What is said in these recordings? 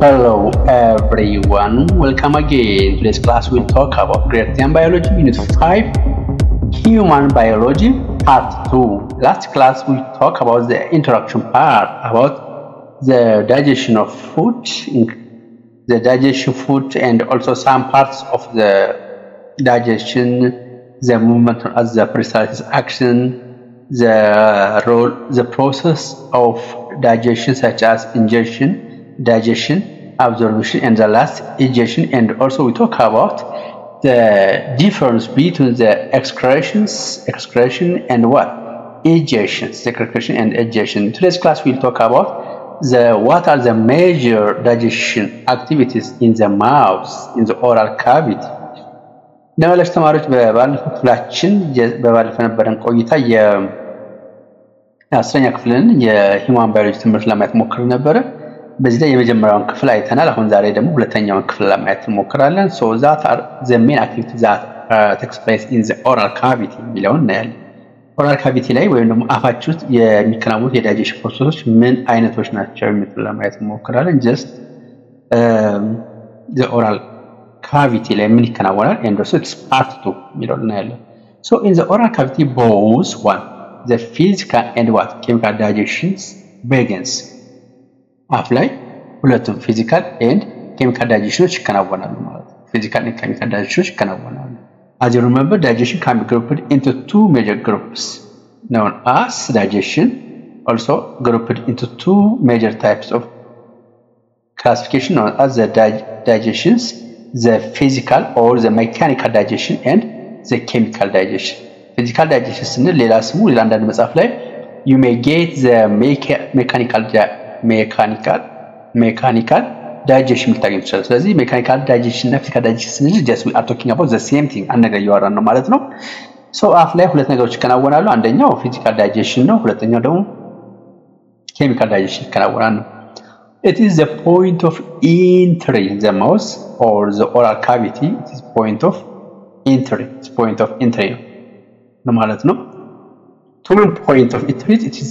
Hello everyone, welcome again. Today's class will talk about grade 10 biology, unit 5, human biology, part 2. Last class we talked about the introduction part, about the digestion of food, and also some parts of the digestion, the movement as the precise action, the role, the process of digestion such as ingestion, digestion, absorption, and the last egestion. And also we talk about the difference between the excretion and what? Egestion, secretion and egestion. Today's class we'll talk about what are the major digestion activities in the mouth, in the oral cavity. ነመለሽ ተማሪዎች በባለፈው ክፍላችን በባለፈው ነበረን ቆይታ የአስረኛ ክፍልን የሂውማን ባዮሎጂ ትምህርት ለማየት ሞክረን ነበረ። በዚህ ላይ የመጀመሪያውን ክፍል አይተናል። አሁን ዛሬ ደግሞ ሁለተኛውን ክፍል ለማየት እንሞክራለን። so that are the main activities that takes place in the oral cavity የሚለውን እናያለን። oral cavity ላይ ወይም ደግሞ አፋችን ውስጥ የሚከናወኑት የዳይጀሽን ፕሮሰሶች ምን አይነቶች ናቸው የሚሉትን ለማየት እንሞክራለን። just the oral cavity ላይ ምን ይከናወናል and also it's part 2 የሚለውን እናያለን። so in the oral cavity both one the physical and what chemical digestion begins. አፍ ላይ ሁለቱም ፊዚካል ኤንድ ኬሚካል ዳይጀሽኖች ይከናወናሉ ማለት ነው። ፊዚካል እና ኬሚካል ዳይጀሽኖች ይከናወናሉ። as you remember digestion can be grouped into two major groups known as digestion, also grouped into two major types of classification known as the digestions, the physical or the mechanical digestion and the chemical digestion. physical digestion ስንል ሌላ ስሙ ሌላ አንዳንድ መጽሐፍ ላይ you may get the mechanical digestion ልታገኙ ትችላላችሁ። ስለዚህ mechanical digestion እና physical digestion ስንል just we are talking about the same thing አንድ ነገር እያወራን ነው ማለት ነው። so አፍ ላይ ሁለት ነገሮች ይከናወናሉ። አንደኛው physical digestion ነው፣ ሁለተኛው ደግሞ chemical digestion ይከናወናል ነው። it is the point of entry in the mouth or the oral cavity. it is point of entry. it's point of entry ነው ማለት ነው። to mean point of entry it is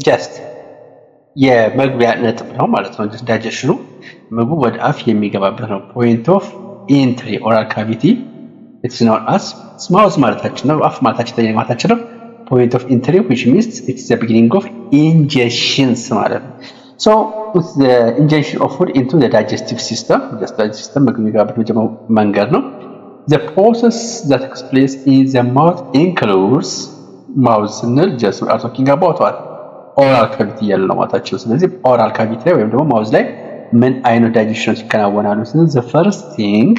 just የመግቢያ ነጥብ ነው ማለት ነው። ዳይጀሽኑ ምግቡ ወደ አፍ የሚገባበት ነው። point of entry oral cavity it's known as mouth ማለታችን ነው። አፍ ማለታችን ነው። point of entry which means it's the beginning of ingestions ማለት ነው። so with the ingestion of food into the digestive system, the digestive system ምግቡ የሚገባበት መጀመሪያው መንገድ ነው። the process that takes place in the mouth includes mouth ስንል just we are talking about what oral cavity ያለው ማለታችን። ስለዚህ oral cavity ላይ ወይም ደግሞ ማውዝ ላይ ምን አይነት ዳይጀሽኖች ይከናወናሉ ስንል the first thing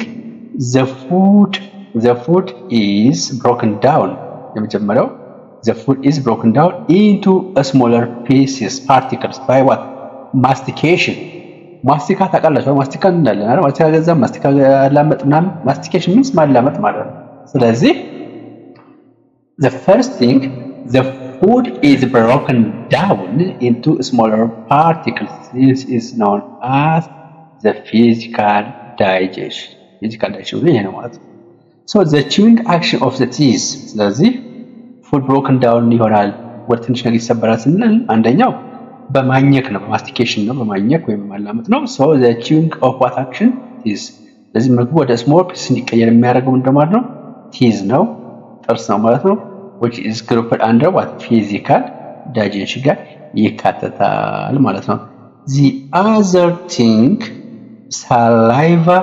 the food is broken down. የመጀመሪያው the food is broken down into a smaller pieces particles by what mastication. ማስቲካ ታውቃላችሁ? ማስቲካ እንዳለን አይደል? ማስቲካ ገዛ ማስቲካ ያላመጥ ምናምን mastication means ማላመጥ ማለት ነው። ስለዚህ the first thing the food is broken down into smaller particles. This is known as the physical digestion. Physical digestion ይሄ ነው ማለት ነው። So the chewing action of the teeth. ስለዚህ food broken down ይሆናል ወደ ትንሽ ነገር ይሰበራል ስንል አንደኛው በማኘክ ነው፣ በማስቲኬሽን ነው፣ በማኘክ ወይም በማላመጥ ነው። so the chewing of what action is ስለዚህ ምግቡ ወደ small piece እንዲቀየር የሚያደርገው እንደማለት ነው teeth ነው፣ ጥርስ ነው ማለት ነው። which is grouped under what physical digestion ጋር ይካተታል ማለት ነው። the other thing saliva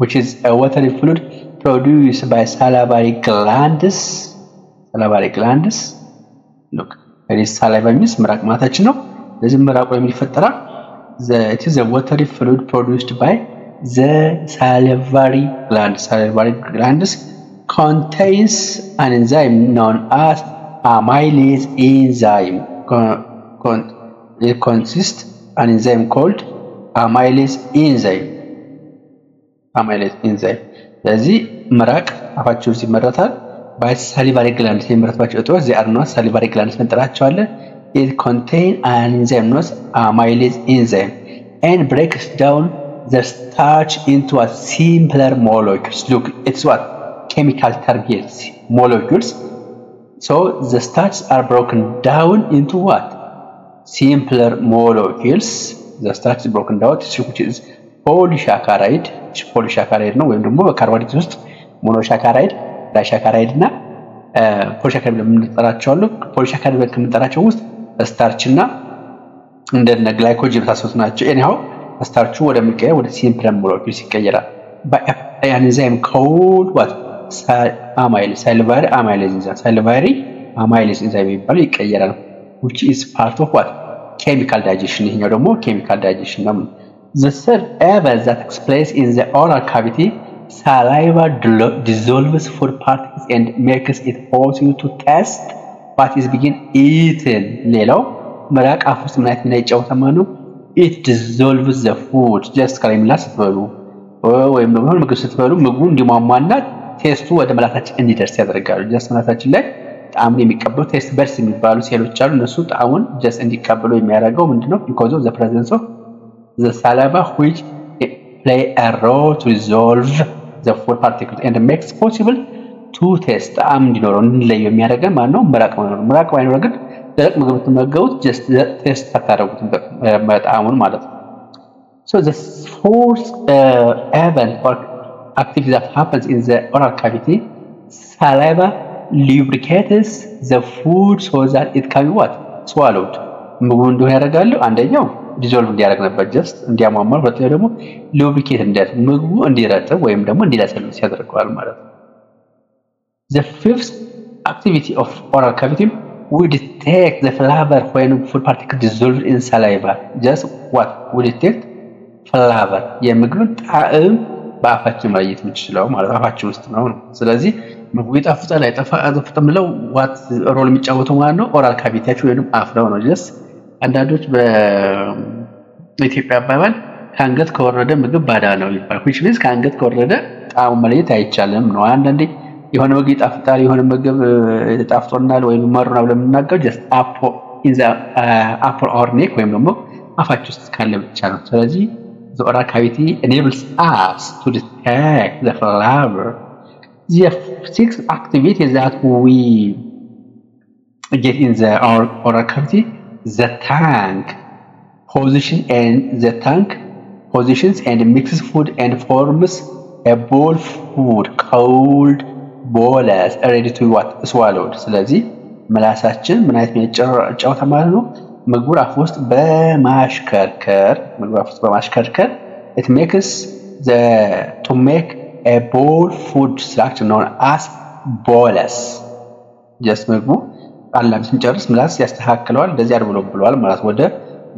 which is a watery fluid produced by salivary glands. look there is saliva means ምራቅ ማለታችን ነው። ለዚህ ምራቅ ወይም ይፈጠራል it is a watery fluid produced by the salivary glands contains an enzyme known as amylase enzyme. It consists an enzyme called amylase enzyme. ስለዚህ ምራቅ አፋችን ውስጥ ይመረታል by salivary glands የሚመረትባቸው እጢዎች they are known as salivary glands እንጠራቸዋለን። it contain an enzyme known as amylase enzyme and breaks down the starch into a simpler molecules. look it's what chemical term here, molecules. So the starches are broken down into what? simpler molecules the starch is broken down which is polysaccharide polysaccharide ነው ወይም ደግሞ በካርቦሃይድሬት ውስጥ monosaccharide disaccharide እና polysaccharide ለምንጠራቸው አሉ polysaccharide ከምንጠራቸው ውስጥ starch እና እንደነ ግላይኮጅን የመሳሰሉት ናቸው anyhow starch ወደ ሚቀየር ወደ simpler molecules ይቀየራል by an enzyme called what salivary amylase enzyme ይባላል ይቀየራል which is part of what chemical digestion ይሄኛው ደግሞ chemical digestion ነው the third event that takes place in the oral cavity saliva dissolves food particles and makes it possible to taste what is being eaten ሌላው መራቅ አፍ ውስጥ ምን አይነት ሚና ይጫወታል ማለት ነው it dissolves the food just ከላይምላ ስትበሉ ወይም ደግሞ ምግብ ስትበሉ ምግቡ እንዲሟሟና ቴስቱ ወደ መላታችን እንዲደርስ ያደርጋሉ just መላታችን ላይ ጣዕሙን የሚቀበሉ ቴስት በርስ የሚባሉ ሴሎች አሉ እነሱ ጣዕሙን just እንዲቀበሉ የሚያደርገው ምንድነው because of the presence of the saliva which play a role to dissolve the food particles and makes possible to taste ጣዕም እንዲኖረው እንለየው የሚያደርገን ማለት ነው ምራቅ ባይኖር ግን ደረቅ ምግብ ተመገቡት just taste ታታረጉት በጣዕሙን ማለት ነው so the fourth event or activity that happens in the oral cavity saliva lubricates the food so that it can be what swallowed ምግቡ እንደሆነ ያደርጋሉ አንደኛው ዲዞልቭ እንዲያደርግ ነበር just እንዲያሟሟ ሁለተኛው ደግሞ lubricate እንዲያደርግ ምግቡ እንዲረጥብ ወይም ደግሞ እንዲለሰልስ ያደርጋል ማለት ነው the fifth activity of oral cavity we detect the flavor when food particles dissolved in saliva just what we detect flavor የምግቡን ጣዕም በአፋችን ማየት የምንችለው ማለት አፋችን ውስጥ ነው ስለዚህ ምግቡ ይጣፍጣል አይጣፍጥም ብለው what ሮል የሚጫወተው ማለት ነው ኦራል ካቪቲያቸው ወይንም አፍ ነው just አንዳንዶች በኢትዮጵያ አባባል ከአንገት ከወረደ ምግብ ባዳ ነው ይባላል which means ከአንገት ከወረደ ጣዕሙ መለየት አይቻልም ነው አንዳንዴ የሆነ ምግብ ይጣፍጣል የሆነ ምግብ ይጣፍጦናል ወይንም መሩና ብለን የምናገረው just in the upper or neck ወይም ደግሞ አፋችን ውስጥ ካለ ብቻ ነው ስለዚህ the oral cavity enables us to detect the flavor the sixth activity that we get in the oral cavity the tongue positions and mixes food and forms a bowl food called bolus ready to what swallowed ስለዚህ ምላሳችን ምን አይነት የሚጫወታ ማለት ነው ምግቡ አፍ ውስጥ በማሽከርከር it makes to make a bowl food structure known as bolus just ምግቡ አላም ስንጨርስ ምላስ ያስተካክለዋል እንደዚህ አድርጎ ብለዋል ማለት ወደ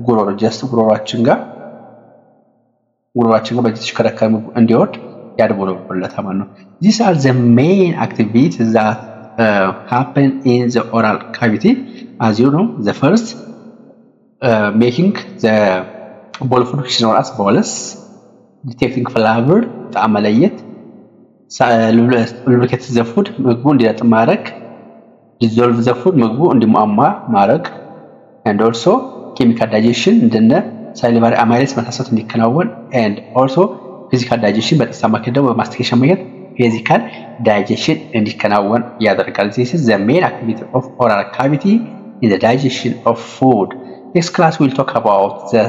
ጉሮሮ just ጉሮሮአችን ጋር በተሽከረከረ እንዲወርድ ያድቦለታል ማለት ነው these are the main activities that happen in the oral cavity as you know the first making the bowl food which is known as bolus detecting flavor ጣዕም መለየት lubricate the food ምግቡ እንዲረጥ ማድረግ dissolve the food ምግቡ እንዲሟሟ ማድረግ and also chemical digestion እንደነ salivary amylase መታሰት እንዲከናወን and also physical digestion በጥርስ አማካኝነት ደግሞ በማስቲኬሽን አማካኝነት physical digestion እንዲከናወን ያደርጋል this is the main activity of oral cavity in the digestion of food next class we'll talk about the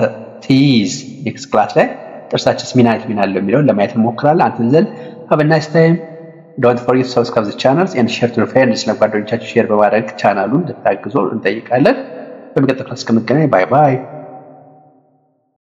teeth next class ላይ ጥርሳችንስ ምን አይነት ሚና አለው የሚለውን ለማየት እንሞክራለን until then have a nice time don't forget to subscribe the channels and share to your friends ለጓደኞቻችሁ ሼር በማድረግ ቻናሉን እንድታግዙ እንጠይቃለን በሚቀጥለው ክላስ እስከምንገናኝ bye bye